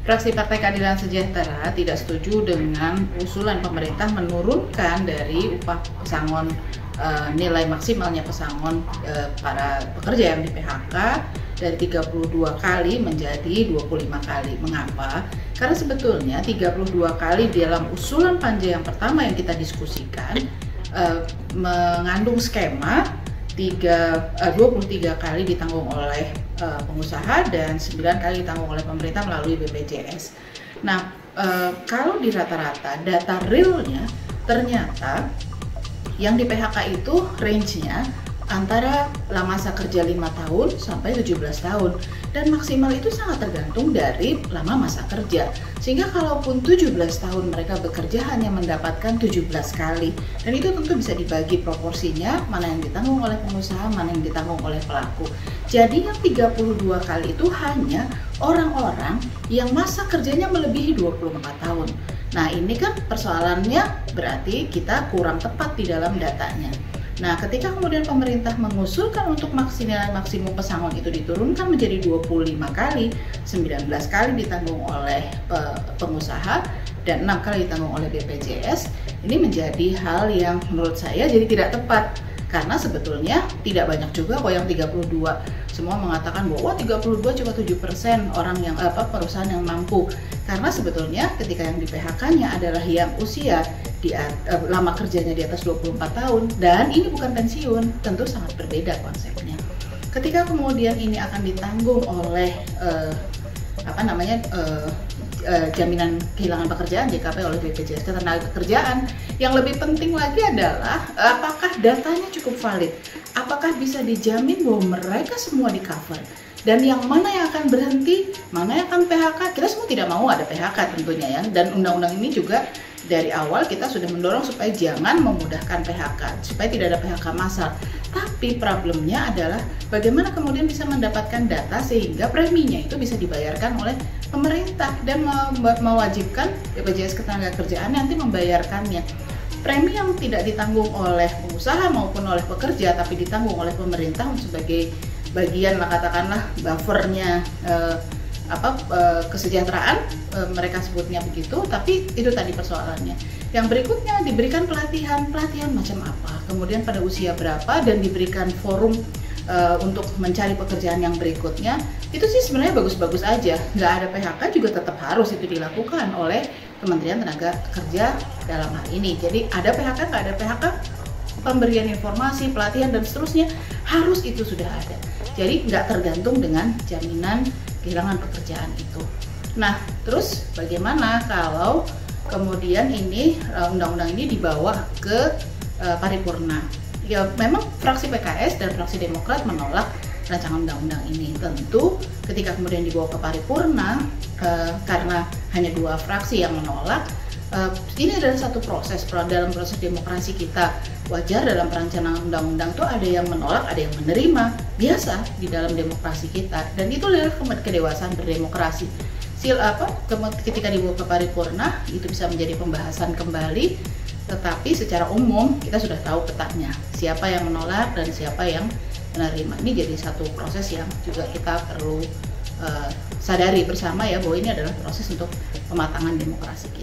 Fraksi Partai Keadilan Sejahtera tidak setuju dengan usulan pemerintah menurunkan dari upah pesangon nilai maksimalnya pesangon para pekerja yang di PHK dari 32 kali menjadi 25 kali. Mengapa? Karena sebetulnya 32 kali dalam usulan panja yang pertama yang kita diskusikan mengandung skema 23 kali ditanggung oleh pengusaha dan 9 kali ditanggung oleh pemerintah melalui BPJS. Nah, kalau di rata-rata data realnya ternyata yang di PHK itu range-nya antara masa kerja 5 tahun sampai 17 tahun dan maksimal itu sangat tergantung dari lama masa kerja, sehingga kalaupun 17 tahun mereka bekerja hanya mendapatkan 17 kali, dan itu tentu bisa dibagi proporsinya mana yang ditanggung oleh pengusaha, mana yang ditanggung oleh pelaku. Jadi yang 32 kali itu hanya orang-orang yang masa kerjanya melebihi 24 tahun. Nah, ini kan persoalannya berarti kita kurang tepat di dalam datanya. Nah, ketika kemudian pemerintah mengusulkan untuk nilai maksimum pesangon itu diturunkan menjadi 25 kali, 19 kali ditanggung oleh pengusaha dan 6 kali ditanggung oleh BPJS, ini menjadi hal yang menurut saya jadi tidak tepat. Karena sebetulnya tidak banyak juga kok yang 32. Semua mengatakan bahwa 32 cuma 7% orang yang perusahaan yang mampu. Karena sebetulnya ketika yang di PHK-nya adalah yang usia lama kerjanya di atas 24 tahun dan ini bukan pensiun, tentu sangat berbeda konsepnya. Ketika kemudian ini akan ditanggung oleh jaminan kehilangan pekerjaan JKP oleh BPJS Ketenagakerjaan, yang lebih penting lagi adalah apakah datanya cukup valid, apakah bisa dijamin bahwa mereka semua di cover, dan yang mana yang akan berhenti, mana yang akan PHK. Kita semua tidak mau ada PHK tentunya ya, dan undang-undang ini juga dari awal kita sudah mendorong supaya jangan memudahkan PHK, supaya tidak ada PHK massal. Tapi problemnya adalah bagaimana kemudian bisa mendapatkan data sehingga preminya itu bisa dibayarkan oleh pemerintah dan mewajibkan BPJS Ketenagakerjaan nanti membayarkannya. Premi yang tidak ditanggung oleh pengusaha maupun oleh pekerja tapi ditanggung oleh pemerintah sebagai bagian katakanlah buffernya kesejahteraan, mereka sebutnya begitu, tapi itu tadi persoalannya. Yang berikutnya diberikan pelatihan macam apa, kemudian pada usia berapa, dan diberikan forum untuk mencari pekerjaan yang berikutnya. Itu sih sebenarnya bagus-bagus aja, nggak ada PHK juga tetap harus itu dilakukan oleh Kementerian Tenaga Kerja dalam hal ini. Jadi ada PHK, nggak ada PHK, pemberian informasi, pelatihan dan seterusnya harus itu sudah ada. Jadi nggak tergantung dengan jaminan kehilangan pekerjaan itu. Nah, terus bagaimana kalau kemudian ini undang-undang ini dibawa ke paripurna? Ya memang fraksi PKS dan fraksi Demokrat menolak rancangan undang-undang ini. Tentu ketika kemudian dibawa ke paripurna karena hanya 2 fraksi yang menolak, ini adalah satu proses dalam proses demokrasi kita. Wajar dalam perancangan undang-undang itu ada yang menolak, ada yang menerima, biasa di dalam demokrasi kita, dan itu adalah kedewasaan berdemokrasi. Ketika dibawa ke paripurna itu bisa menjadi pembahasan kembali, tetapi secara umum kita sudah tahu petanya, siapa yang menolak dan siapa yang menerima. Ini jadi satu proses yang juga kita perlu sadari bersama ya, bahwa ini adalah proses untuk pematangan demokrasi kita.